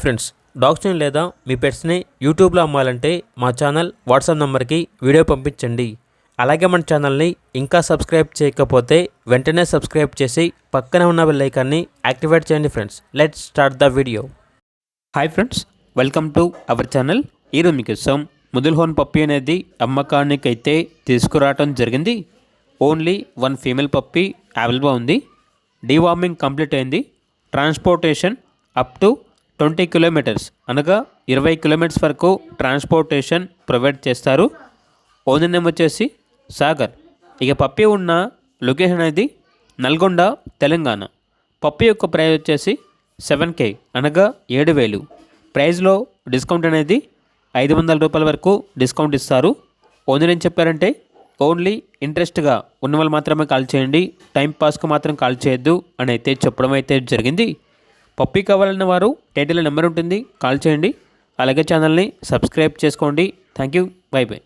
Friends, డాగ్స్ని లేదా మీ పెట్స్ని యూట్యూబ్లో అమ్మాలంటే మా ఛానల్ వాట్సాప్ నెంబర్కి వీడియో పంపించండి. అలాగే మన ఛానల్ని ఇంకా సబ్స్క్రైబ్ చేయకపోతే వెంటనే సబ్స్క్రైబ్ చేసి పక్కనే ఉన్న బెల్ ఐకాన్ని యాక్టివేట్ చేయండి. Friends, let's start the video. Hi friends, welcome to our channel. ఈరోజు మీకోసం ముదుల్ హోన్ పప్పీ అనేది అమ్మకానికి అయితే తీసుకురావడం జరిగింది. ఓన్లీ 1 ఫీమేల్ పప్పీ అవైలబుల్గా ఉంది. డీవార్మింగ్ కంప్లీట్ అయింది. ట్రాన్స్పోర్టేషన్ అప్ టు 20 కిలోమీటర్స్ అనగా 20 కిలోమీటర్స్ వరకు ట్రాన్స్పోర్టేషన్ ప్రొవైడ్ చేస్తారు. ఓనర్ నేమ్ వచ్చేసి సాగర్. ఇక పప్పీ ఉన్న లొకేషన్ అనేది నల్గొండ, తెలంగాణ. పప్పీ యొక్క ప్రైస్ వచ్చేసి 7K అనగా 7,000. ప్రైస్లో డిస్కౌంట్ అనేది 500 రూపాయల వరకు డిస్కౌంట్ ఇస్తారు. ఓనర్ ఏం చెప్పారంటే ఓన్లీ ఇంట్రెస్ట్గా ఉన్న వాళ్ళు మాత్రమే కాల్ చేయండి, టైంపాస్కి మాత్రం కాల్ చేయొద్దు అని అయితే చెప్పడం అయితే జరిగింది. పప్పీ కావాలన్న వారు టైటిల్లో నెంబర్ ఉంటుంది, కాల్ చేయండి. అలాగే ఛానల్ని సబ్స్క్రైబ్ చేసుకోండి. Thank you, by by.